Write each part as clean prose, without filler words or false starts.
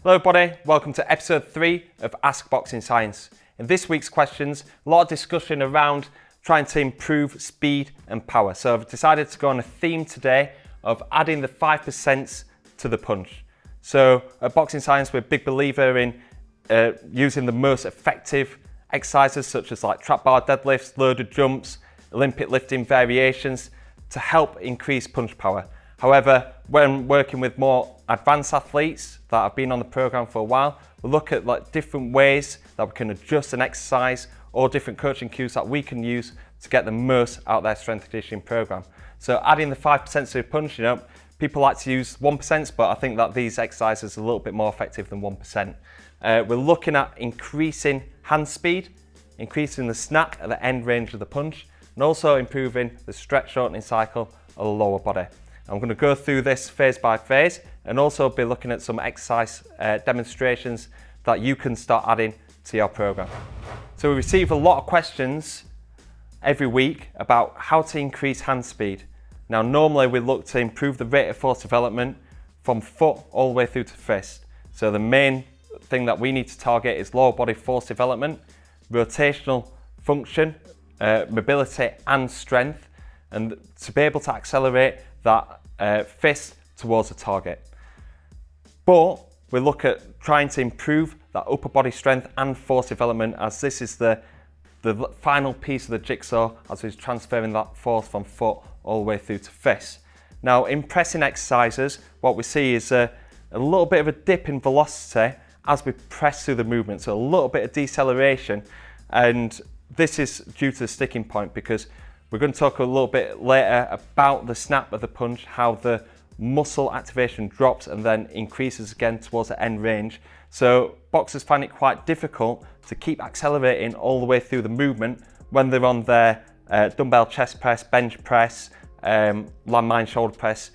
Hello everybody, welcome to episode 3 of Ask Boxing Science. In this week's questions, a lot of discussion around trying to improve speed and power. So I've decided to go on a theme today of adding the 5% to the punch. So at Boxing Science, we're a big believer in using the most effective exercises such as like trap bar deadlifts, loaded jumps, Olympic lifting variations to help increase punch power. However, when working with more advanced athletes that have been on the program for a while, we look at like different ways that we can adjust an exercise or different coaching cues that we can use to get the most out of their strength and conditioning program. So adding the 5% to the punch, people like to use 1%, but I think that these exercises are a little bit more effective than 1%. We're looking at increasing hand speed, increasing the snap at the end range of the punch, and also improving the stretch shortening cycle of the lower body. I'm going to go through this phase by phase and also be looking at some exercise demonstrations that you can start adding to your program. So we receive a lot of questions every week about how to increase hand speed. Now normally we look to improve the rate of force development from foot all the way through to fist. So the main thing that we need to target is lower body force development, rotational function, mobility and strength, and to be able to accelerate that fist towards a target. But we look at trying to improve that upper body strength and force development, as this is the final piece of the jigsaw as we're transferring that force from foot all the way through to fist. Now in pressing exercises, what we see is a little bit of a dip in velocity as we press through the movement, so a little bit of deceleration, and this is due to the sticking point because we're going to talk a little bit later about the snap of the punch, how the muscle activation drops and then increases again towards the end range. So boxers find it quite difficult to keep accelerating all the way through the movement when they're on their dumbbell chest press, bench press, landmine shoulder press,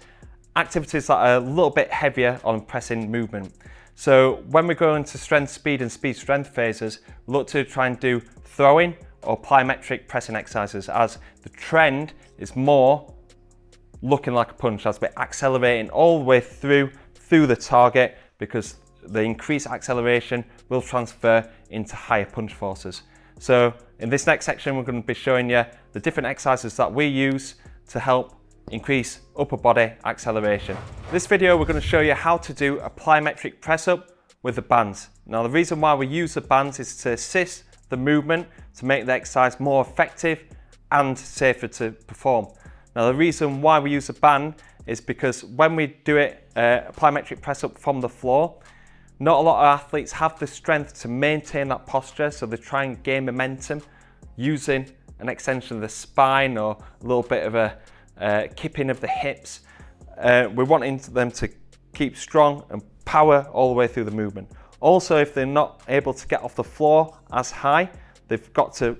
activities that are a little bit heavier on pressing movement. So when we go into strength speed and speed strength phases, we look to try and do throwing or plyometric pressing exercises, as the trend is more looking like a punch as we're accelerating all the way through the target, because the increased acceleration will transfer into higher punch forces. So in this next section, we're going to be showing you the different exercises that we use to help increase upper body acceleration. In this video, we're going to show you how to do a plyometric press up with the bands. Now the reason why we use the bands is to assist the movement, to make the exercise more effective and safer to perform. Now the reason why we use a band is because when we do it, a plyometric press up from the floor, not a lot of athletes have the strength to maintain that posture, so they try and gain momentum using an extension of the spine or a little bit of a kipping of the hips. We're wanting them to keep strong and power all the way through the movement. Also, if they're not able to get off the floor as high, they've got to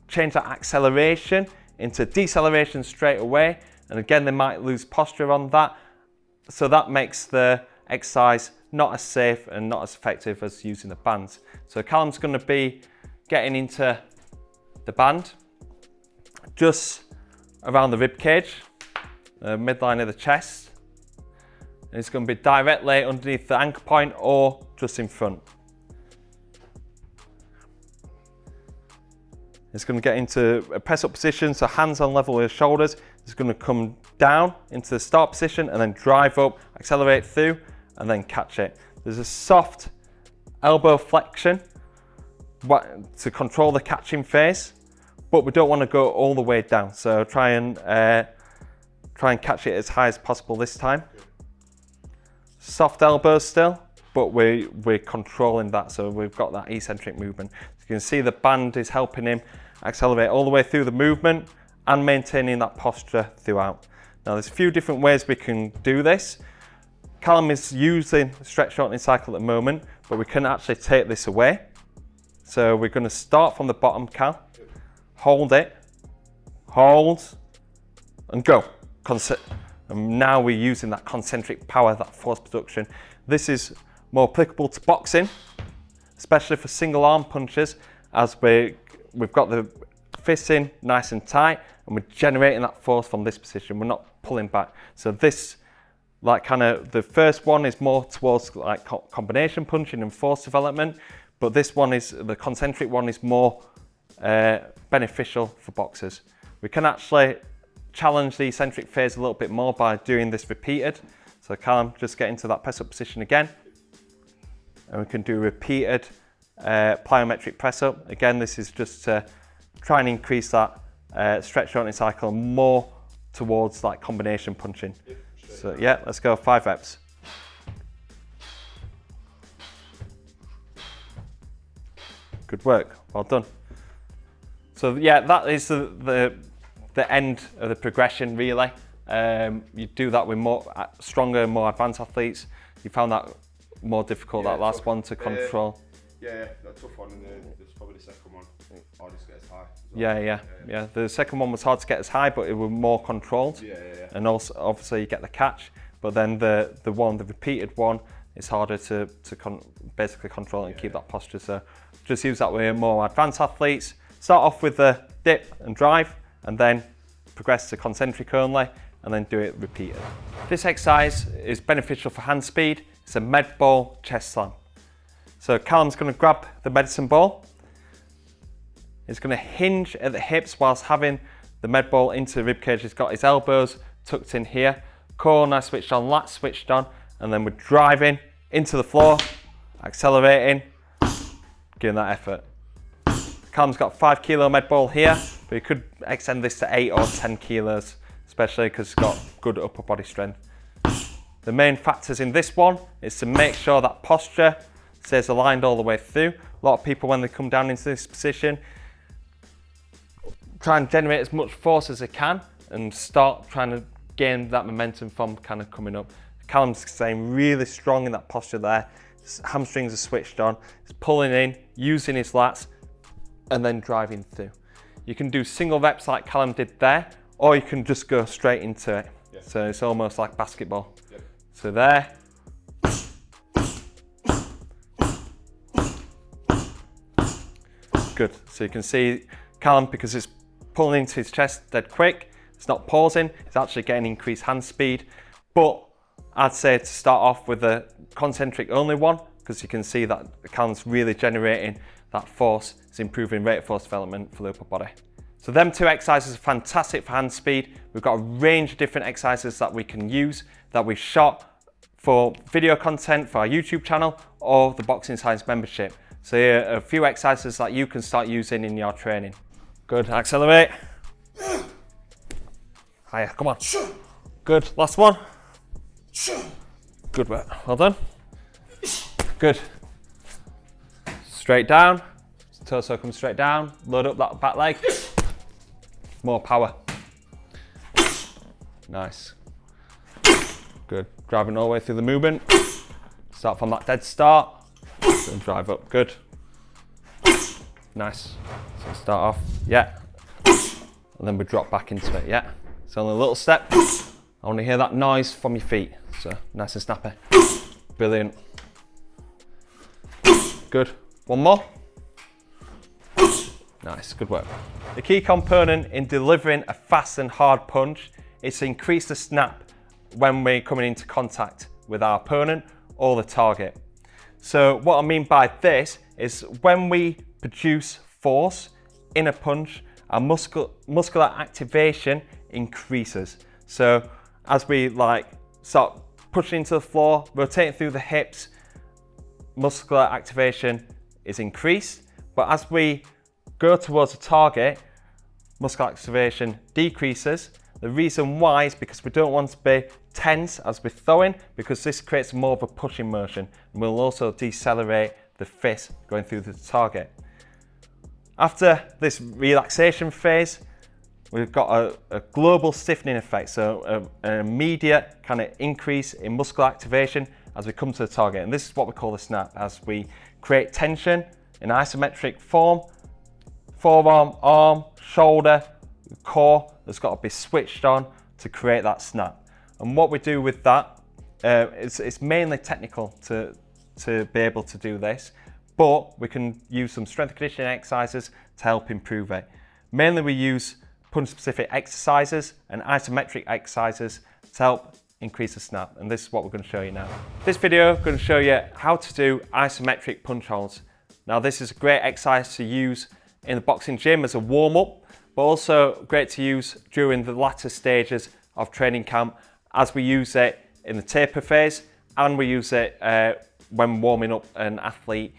change that acceleration into deceleration straight away. And again, they might lose posture on that. So that makes the exercise not as safe and not as effective as using the bands. So Callum's going to be getting into the band just around the rib cage, the midline of the chest. And it's going to be directly underneath the anchor point or just in front. It's going to get into a press up position, so hands on level with shoulders. It's going to come down into the start position and then drive up, accelerate through, and then catch it. There's a soft elbow flexion to control the catching phase, but we don't want to go all the way down. So try and catch it as high as possible this time. Soft elbows still, but we're controlling that, so we've got that eccentric movement. So you can see the band is helping him accelerate all the way through the movement and maintaining that posture throughout. Now there's a few different ways we can do this. Callum is using the stretch shortening cycle at the moment, but we can actually take this away. So we're going to start from the bottom, Cal. Hold it, hold, and go. And now we're using that concentric power, that force production. This is more applicable to boxing, especially for single arm punches, as we've got the fists in nice and tight and we're generating that force from this position. We're not pulling back. So this like kind of the first one is more towards like combination punching and force development, but this one is, the concentric one is more beneficial for boxers. We can actually challenge the eccentric phase a little bit more by doing this repeated. So Callum, just get into that press up position again. And we can do repeated plyometric press up. Again, this is just to try and increase that stretch shortening cycle more towards like combination punching. So yeah, let's go 5 reps. Good work, well done. So yeah, that is the end of the progression really. You do that with more stronger, more advanced athletes. You found that more difficult, that last one to control? Yeah, that tough one, and there's probably the second one, hard to get as high. Well. Yeah. The second one was hard to get as high, but it was more controlled. Yeah. And also, obviously, you get the catch. But then the repeated one, it's harder to basically control and keep that posture. So just use that with more advanced athletes. Start off with the dip and drive, and then progress to concentric only, and then do it repeated. This exercise is beneficial for hand speed. It's a med ball chest slam. So Callum's going to grab the medicine ball. He's going to hinge at the hips whilst having the med ball into the rib cage. He's got his elbows tucked in here. Core now switched on, lats switched on, and then we're driving into the floor, accelerating, giving that effort. Callum's got 5 kilo med ball here, but you could extend this to 8 or 10 kilos, especially because it's got good upper body strength. The main factors in this one is to make sure that posture stays aligned all the way through. A lot of people, when they come down into this position, try and generate as much force as they can and start trying to gain that momentum from kind of coming up. Callum's staying really strong in that posture there. His hamstrings are switched on. He's pulling in, using his lats, and then driving through. You can do single reps like Callum did there, or you can just go straight into it. Yeah. So it's almost like basketball. Yeah. So there. Good. So you can see Callum, because it's pulling into his chest dead quick, it's not pausing, it's actually getting increased hand speed. But I'd say to start off with a concentric only one, because you can see that Callum's really generating that force. It's improving rate of force development for the upper body. So them 2 exercises are fantastic for hand speed. We've got a range of different exercises that we can use, that we've shot for video content for our YouTube channel or the Boxing Science membership. So here are a few exercises that you can start using in your training. Good, accelerate. Higher, come on. Good, last one. Good work, well done. Good. Straight down, torso comes straight down, load up that back leg. More power. Nice. Good, driving all the way through the movement. Start from that dead start. And drive up, good. Nice. So start off, yeah. And then we drop back into it, yeah. It's only a little step. I want to hear that noise from your feet. So nice and snappy. Brilliant. Good. One more. Nice, good work. The key component in delivering a fast and hard punch is to increase the snap when we're coming into contact with our opponent or the target. So what I mean by this is when we produce force in a punch, our muscular activation increases. So as we start pushing into the floor, rotating through the hips, muscular activation is increased. But as we go towards a target, muscular activation decreases. The reason why is because we don't want to be tense as we're throwing, because this creates more of a pushing motion and will also decelerate the fist going through the target. After this relaxation phase, we've got a global stiffening effect, so an immediate kind of increase in muscular activation as we come to the target. And this is what we call the snap, as we create tension in isometric form, forearm, arm, shoulder, core, that's got to be switched on to create that snap. And what we do with that, it's mainly technical to be able to do this, but we can use some strength and conditioning exercises to help improve it. Mainly we use punch-specific exercises and isometric exercises to help increase the snap, and this is what we're going to show you now. This video, I'm going to show you how to do isometric punch holds. Now this is a great exercise to use in the boxing gym as a warm-up, but also great to use during the latter stages of training camp, as we use it in the taper phase and we use it when warming up an athlete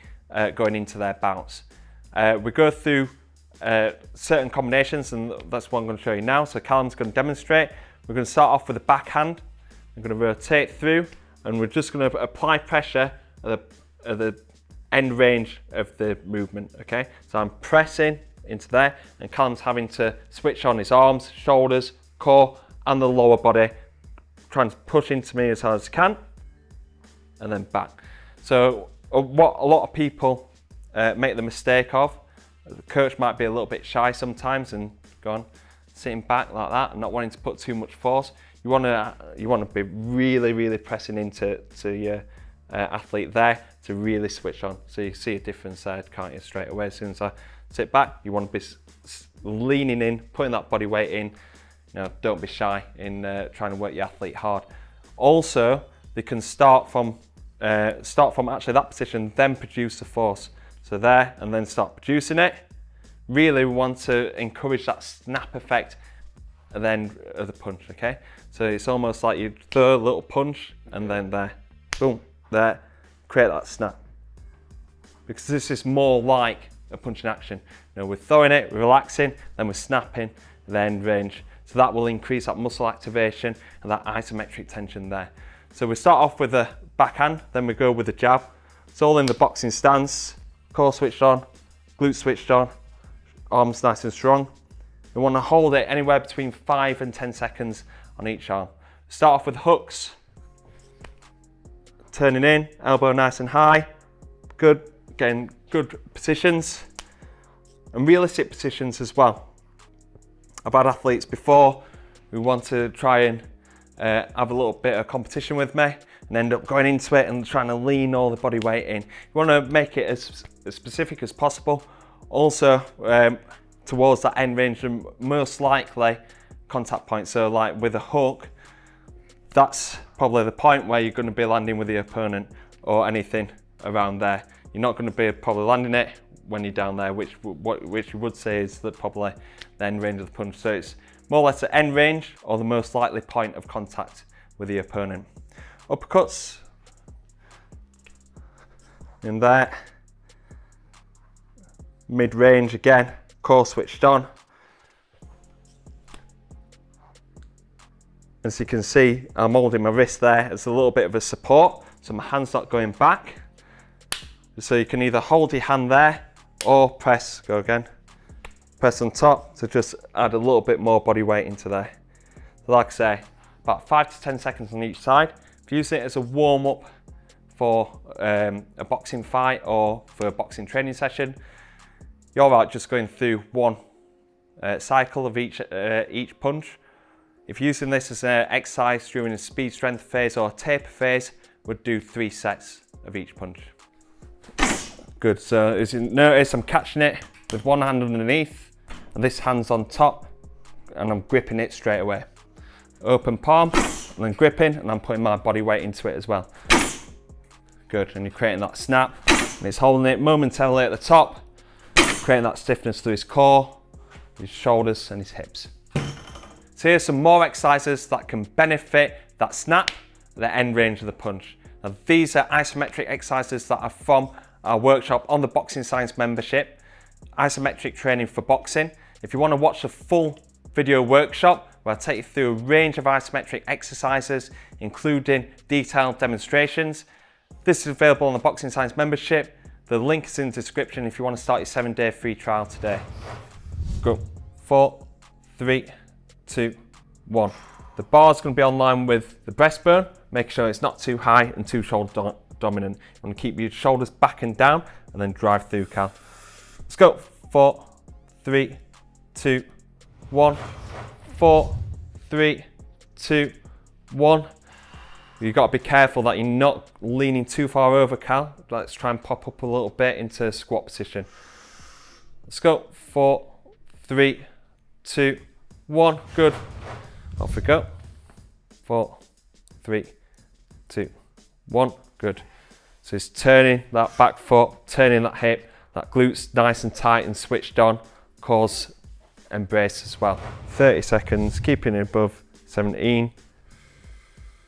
going into their bouts. We go through certain combinations, and that's what I'm going to show you now. So Callum's going to demonstrate. We're going to start off with a backhand. I'm going to rotate through, and we're just going to apply pressure at the end range of the movement, okay? So I'm pressing into there, and Callum's having to switch on his arms, shoulders, core, and the lower body, trying to push into me as hard as he can, and then back. So what a lot of people make the mistake of, the coach might be a little bit shy sometimes and gone sitting back like that and not wanting to put too much force. You want to be really pressing into your athlete there to really switch on. So you see a difference there, can't you, straight away? As soon as I sit back, you want to be leaning in, putting that body weight in. You know, don't be shy in trying to work your athlete hard. Also, they can start from actually that position, then produce the force. So there, and then start producing it. Really, we want to encourage that snap effect and then of the punch, okay? So it's almost like you throw a little punch and then there, boom, there, create that snap. Because this is more like a punching action. You know, we're throwing it, we're relaxing, then we're snapping, then range. So that will increase that muscle activation and that isometric tension there. So we start off with the backhand, then we go with the jab. It's all in the boxing stance, core switched on, glutes switched on, arms nice and strong. We want to hold it anywhere between 5 and 10 seconds on each arm. Start off with hooks, turning in, elbow nice and high, good, getting good positions and realistic positions as well. I've had athletes before who want to try and have a little bit of competition with me and end up going into it and trying to lean all the body weight in. You want to make it as specific as possible. Also, towards that end range and most likely contact point. So like with a hook, that's probably the point where you're going to be landing with the opponent or anything around there. You're not going to be probably landing it when you're down there, which you would say is probably the end range of the punch. So it's more or less the end range or the most likely point of contact with the opponent. Uppercuts in there, mid-range again, core switched on. As you can see, I'm holding my wrist there as a little bit of a support, so my hand's not going back. So you can either hold your hand there or press, go again, press on top to just add a little bit more body weight into there. So like I say, about 5 to 10 seconds on each side. If you use it as a warm-up for a boxing fight or for a boxing training session, you're right just going through one cycle of each punch. If you're using this as an exercise during a speed strength phase or a taper phase, we'd do 3 sets of each punch. Good, so as you notice, I'm catching it with one hand underneath and this hand's on top and I'm gripping it straight away. Open palm and then gripping and I'm putting my body weight into it as well. Good, and you're creating that snap and he's holding it momentarily at the top, creating that stiffness through his core, his shoulders and his hips. So here's some more exercises that can benefit that snap, the end range of the punch. Now these are isometric exercises that are from our workshop on the Boxing Science membership, Isometric Training for Boxing. If you want to watch the full video workshop where I take you through a range of isometric exercises, including detailed demonstrations, this is available on the Boxing Science membership. The link is in the description if you want to start your 7-day free trial today. Go. 4, 3, 2, 1. The bar is going to be in line with the breastbone. Make sure it's not too high and too shoulder dominant. You want to keep your shoulders back and down and then drive through, Cal. Let's go. 4, 3, 2, 1. 4, 3, 2, 1. You've got to be careful that you're not leaning too far over, Cal. Let's try and pop up a little bit into squat position. Let's go. 4, 3, 2, 1. Good. Off we go. 4, 3, 2, 1. Good. So it's turning that back foot, turning that hip, that glute's nice and tight and switched on, cause embrace as well. 30 seconds, keeping it above 17.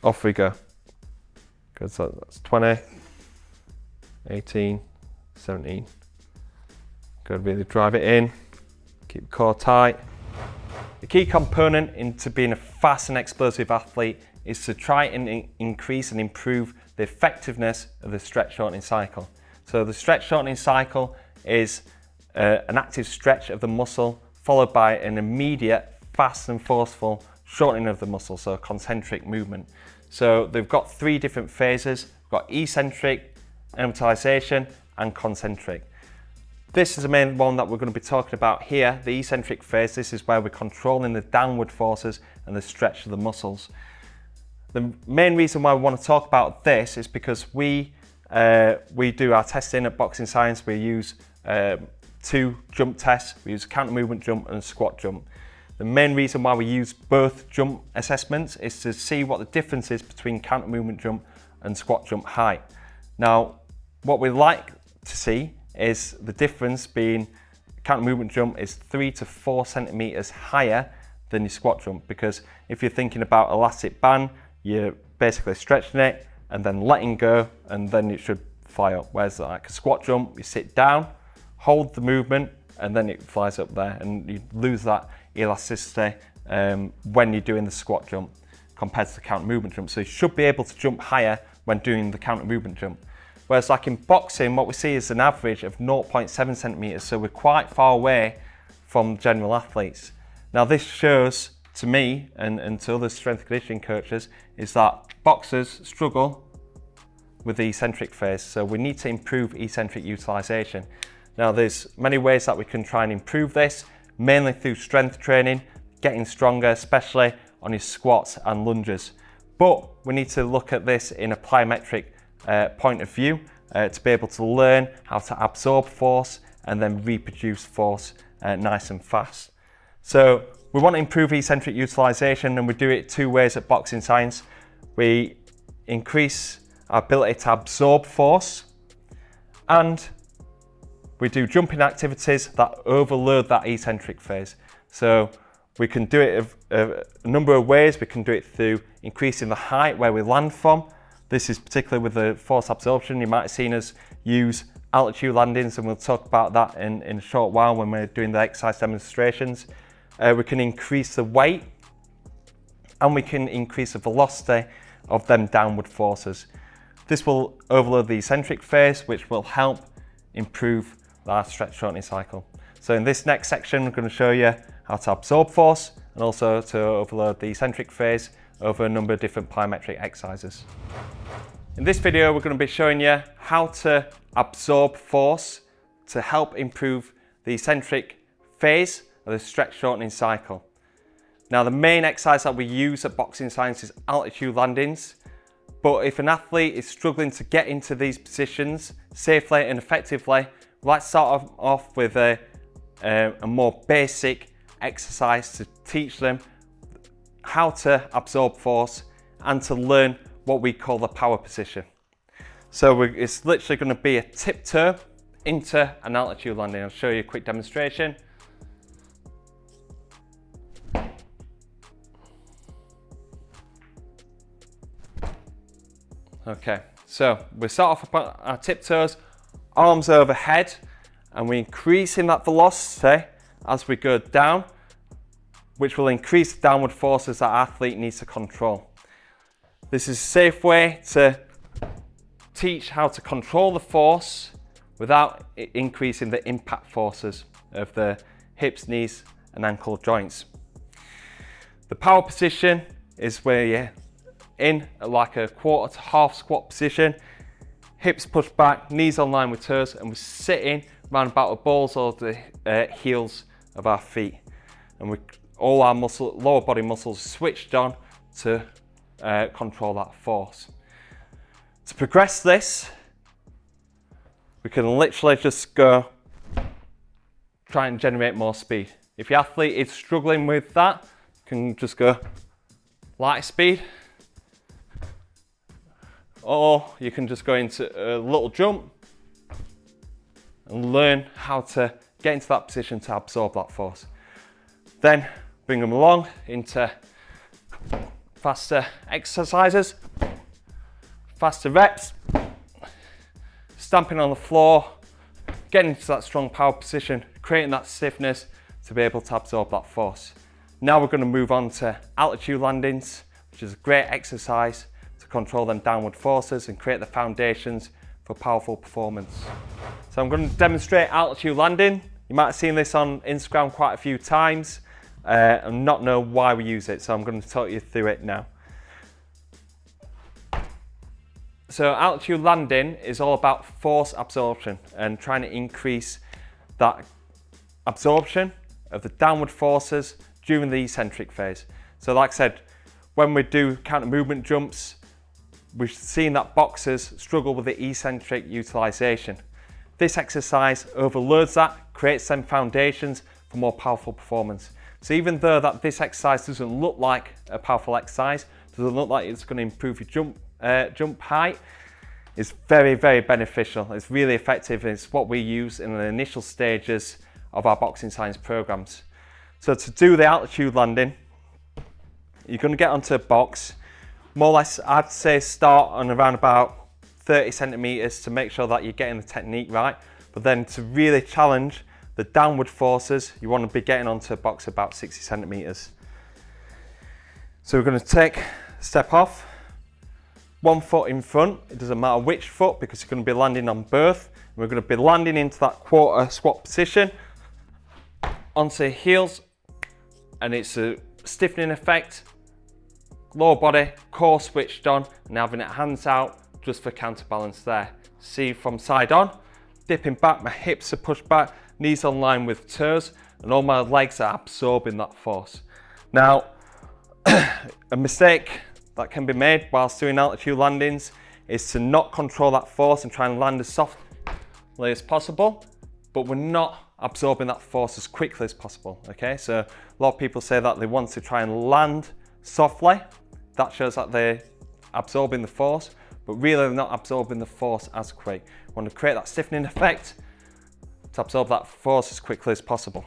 Off we go. Good, so that's 20, 18, 17. Good, really drive it in, keep the core tight. The key component into being a fast and explosive athlete is to try and increase and improve the effectiveness of the stretch shortening cycle. So the stretch shortening cycle is an active stretch of the muscle followed by an immediate fast and forceful shortening of the muscle, so concentric movement. So they've got 3 different phases. We've got eccentric, amortization and concentric. This is the main one that we're going to be talking about here, the eccentric phase. This is where we're controlling the downward forces and the stretch of the muscles. The main reason why we want to talk about this is because we do our testing at Boxing Science. We use 2 jump tests. We use a counter movement jump and a squat jump. The main reason why we use both jump assessments is to see what the difference is between counter movement jump and squat jump height. Now, what we like to see is the difference being counter movement jump is 3 to 4 centimeters higher than your squat jump, because if you're thinking about elastic band, you're basically stretching it and then letting go and then it should fly up. Whereas like a squat jump, you sit down, hold the movement and then it flies up there, and you lose that elasticity when you're doing the squat jump compared to the counter movement jump. So you should be able to jump higher when doing the counter movement jump. Whereas like in boxing, what we see is an average of 0.7 centimeters. So we're quite far away from general athletes. Now this shows to me and to other strength and conditioning coaches is that boxers struggle with the eccentric phase. So we need to improve eccentric utilization. Now there's many ways that we can try and improve this, mainly through strength training, getting stronger, especially on your squats and lunges. But we need to look at this in a plyometric point of view to be able to learn how to absorb force and then reproduce force nice and fast. So we want to improve eccentric utilization, and we do it 2 ways at Boxing Science. We increase our ability to absorb force, and we do jumping activities that overload that eccentric phase. So we can do it a number of ways. We can do it through increasing the height where we land from. This is particularly with the force absorption. You might have seen us use altitude landings, and we'll talk about that in a short while when we're doing the exercise demonstrations. We can increase the weight, and we can increase the velocity of them downward forces. This will overload the eccentric phase, which will help improve our stretch shortening cycle. So in this next section, we're going to show you how to absorb force and also to overload the eccentric phase over a number of different plyometric exercises. In this video, we're going to be showing you how to absorb force to help improve the eccentric phase of the stretch shortening cycle. Now, the main exercise that we use at Boxing Science is altitude landings, but if an athlete is struggling to get into these positions safely and effectively, let's start off with a more basic exercise to teach them how to absorb force and to learn what we call the power position. So it's literally going to be a tiptoe into an altitude landing. I'll show you a quick demonstration. Okay, so we start off on our tiptoes, arms overhead, and we're increasing that velocity as we go down, which will increase the downward forces that our athlete needs to control. This is a safe way to teach how to control the force without increasing the impact forces of the hips, knees, and ankle joints. The power position is where you're in like a quarter to half squat position, hips pushed back, knees on line with toes, and we're sitting around about the balls or the heels of our feet. And all our lower body muscles switched on to control that force. To progress this, we can literally just go try and generate more speed. If your athlete is struggling with that, you can just go light speed. or you can just go into a little jump and learn how to get into that position to absorb that force. Then bring them along into faster exercises, faster reps, stamping on the floor, getting into that strong power position, creating that stiffness to be able to absorb that force. Now we're going to move on to altitude landings, which is a great exercise to control them downward forces and create the foundations for powerful performance. So I'm going to demonstrate altitude landing. You might have seen this on Instagram quite a few times and not know why we use it, so I'm going to talk you through it now. So altitude landing is all about force absorption and trying to increase that absorption of the downward forces during the eccentric phase. So like I said, when we do counter movement jumps, we've seen that boxers struggle with the eccentric utilization. This exercise overloads that, creates some foundations for more powerful performance. So even though that this exercise doesn't look like a powerful exercise, doesn't look like it's going to improve your jump height, it's very, very beneficial. It's really effective. It's what we use in the initial stages of our boxing science programs. So to do the altitude landing, you're going to get onto a box. More or less, I'd say start on around about 30 centimeters to make sure that you're getting the technique right. But then to really challenge the downward forces, you want to be getting onto a box about 60 centimeters. So we're going to take a step off, one foot in front. It doesn't matter which foot because you're going to be landing on both. We're going to be landing into that quarter squat position onto your heels, and it's a stiffening effect. Lower body, core switched on, and having it hands out just for counterbalance there. See from side on, dipping back, my hips are pushed back, knees on line with toes, and all my legs are absorbing that force. Now, a mistake that can be made whilst doing altitude landings is to not control that force and try and land as softly as possible, but we're not absorbing that force as quickly as possible, okay? So a lot of people say that they want to try and land softly. That shows that they're absorbing the force, but really they're not absorbing the force as quick. We want to create that stiffening effect to absorb that force as quickly as possible.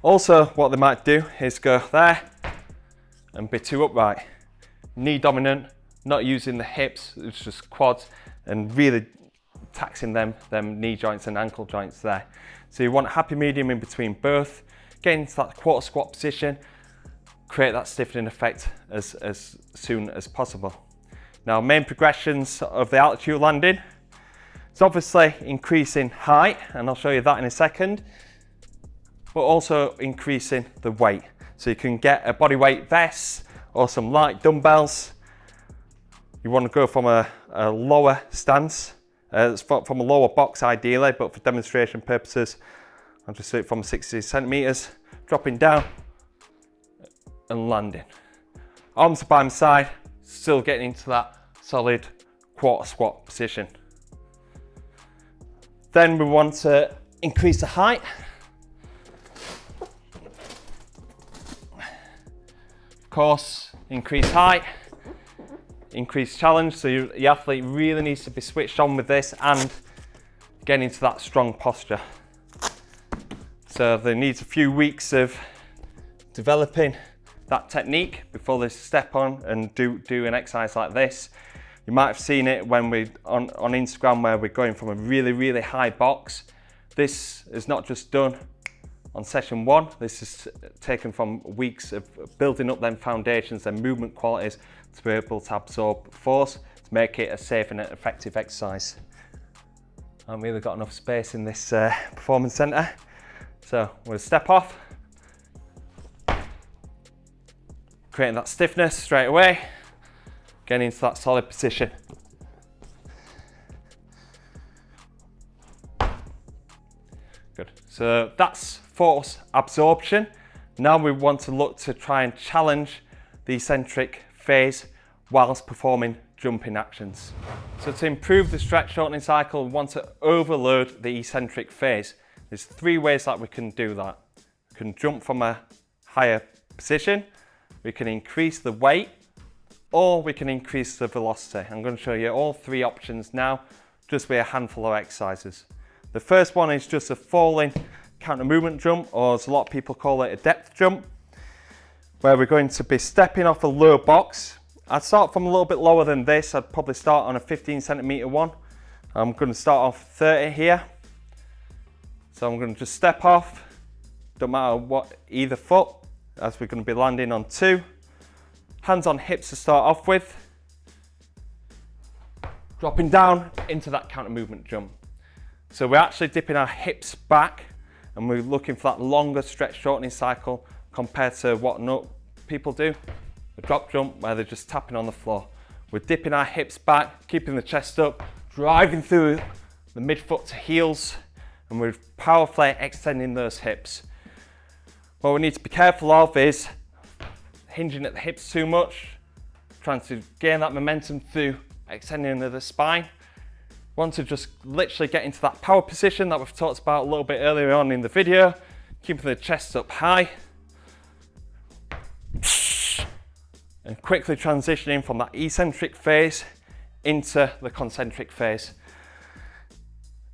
Also, what they might do is go there and be too upright. Knee dominant, not using the hips, it's just quads, and really taxing them knee joints and ankle joints there. So you want a happy medium in between both, get into that quarter squat position, create that stiffening effect as soon as possible. Now, main progressions of the altitude landing, it's obviously increasing height, and I'll show you that in a second, but also increasing the weight. So you can get a bodyweight vest or some light dumbbells. You want to go from a lower stance, from a lower box ideally, but for demonstration purposes, I'll just do it from 60 centimeters, dropping down and landing. Arms by my side, still getting into that solid quarter squat position. Then we want to increase the height. Of course, increase height, increase challenge, so your athlete really needs to be switched on with this and get into that strong posture. So they need a few weeks of developing that technique before they step on and do an exercise like this. You might have seen it when we on Instagram where we're going from a really high box. This is not just done on session one. This is taken from weeks of building up them foundations, them movement qualities to be able to absorb force, to make it a safe and effective exercise. I haven't really got enough space in this performance center. So we'll step off, creating that stiffness straight away, getting into that solid position. Good. So that's force absorption. Now we want to look to try and challenge the eccentric phase whilst performing jumping actions. So to improve the stretch shortening cycle, we want to overload the eccentric phase. There's three ways that we can do that. We can jump from a higher position, we can increase the weight, or we can increase the velocity. I'm going to show you all three options now, just with a handful of exercises. The first one is just a falling counter movement jump, or as a lot of people call it, a depth jump, where we're going to be stepping off a low box. I'd start from a little bit lower than this. I'd probably start on a 15 centimeter one. I'm going to start off 30 here. So I'm going to just step off, don't matter what, either foot, as we're going to be landing on 2. Hands on hips to start off with. Dropping down into that counter movement jump. So we're actually dipping our hips back, and we're looking for that longer stretch shortening cycle compared to what people do, a drop jump where they're just tapping on the floor. We're dipping our hips back, keeping the chest up, driving through the midfoot to heels, and we're powerfully extending those hips. What we need to be careful of is hinging at the hips too much, trying to gain that momentum through extending the spine. Want to just literally get into that power position that we've talked about a little bit earlier on in the video, keeping the chest up high, and quickly transitioning from that eccentric phase into the concentric phase.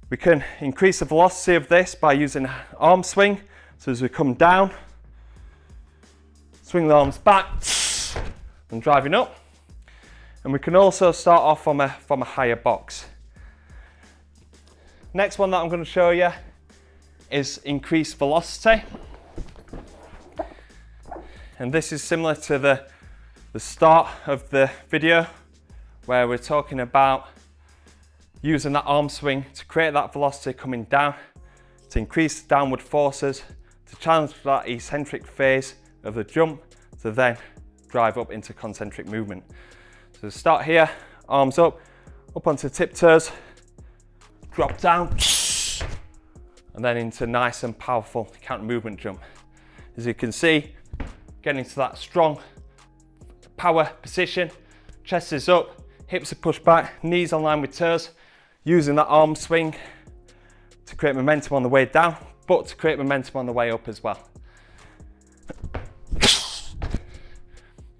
We can increase the velocity of this by using an arm swing. So as we come down, swing the arms back and driving up. And we can also start off from a higher box. Next one that I'm going to show you is increased velocity. And this is similar to the start of the video, where we're talking about using that arm swing to create that velocity coming down, to increase downward forces, to challenge that eccentric phase of the jump, to then drive up into concentric movement. So start here, arms up onto tiptoes, drop down, and then into nice and powerful counter movement jump. As you can see, getting into that strong power position, chest is up, hips are pushed back, knees on line with toes, using that arm swing to create momentum on the way down, but to create momentum on the way up as well.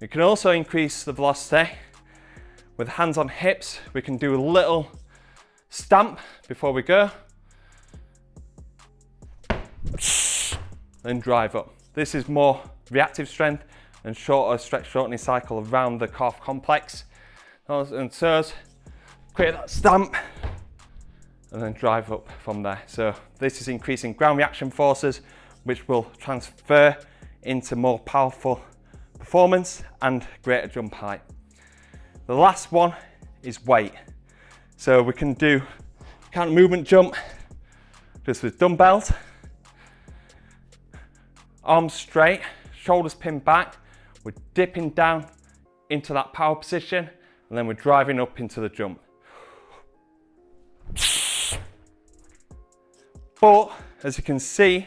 You can also increase the velocity with hands on hips. We can do a little stamp before we go, then drive up. This is more reactive strength and shorter stretch shortening cycle around the calf complex. And toes, create that stamp, and then drive up from there. So this is increasing ground reaction forces, which will transfer into more powerful performance and greater jump height. The last one is weight. So we can do counter movement jump just with dumbbells, arms straight, shoulders pinned back. We're dipping down into that power position, and then we're driving up into the jump. But as you can see,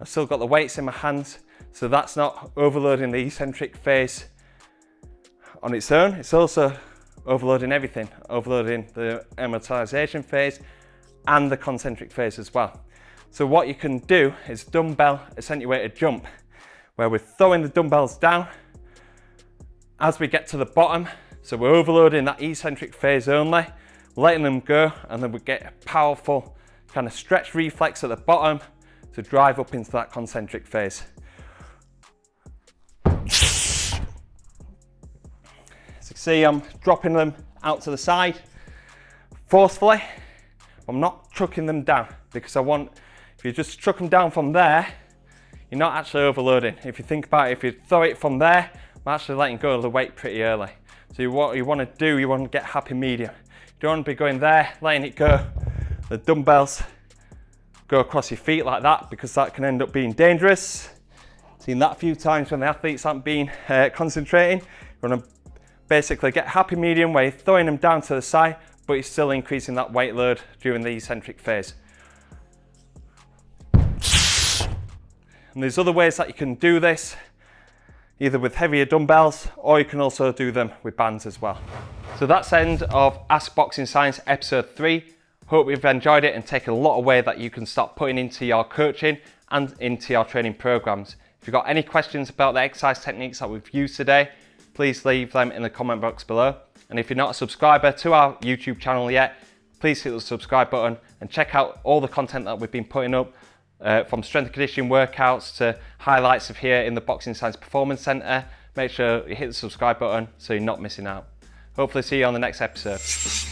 I've still got the weights in my hands, so that's not overloading the eccentric phase on its own. It's also overloading everything, overloading the amortization phase and the concentric phase as well. So what you can do is dumbbell accentuated jump, where we're throwing the dumbbells down as we get to the bottom. So we're overloading that eccentric phase only, letting them go, and then we get a powerful kind of stretch reflex at the bottom to drive up into that concentric phase. As you can see, I'm dropping them out to the side forcefully. I'm not chucking them down, because I want, if you just chuck them down from there, you're not actually overloading. If you think about it, if you throw it from there, I'm actually letting go of the weight pretty early. So what you want to do, you want to get happy medium. You don't want to be going there, letting it go, the dumbbells go across your feet like that, because that can end up being dangerous. Seen that a few times when the athletes aren't been concentrating. You want to basically get happy medium where you're throwing them down to the side, but you're still increasing that weight load during the eccentric phase. And there's other ways that you can do this, either with heavier dumbbells, or you can also do them with bands as well. So that's the end of Ask Boxing Science episode 3. Hope you've enjoyed it and taken a lot away that you can start putting into your coaching and into your training programs. If you've got any questions about the exercise techniques that we've used today, please leave them in the comment box below. And if you're not a subscriber to our YouTube channel yet, please hit the subscribe button and check out all the content that we've been putting up, from strength and conditioning workouts to highlights of here in the Boxing Science Performance Centre. Make sure you hit the subscribe button so you're not missing out. Hopefully see you on the next episode.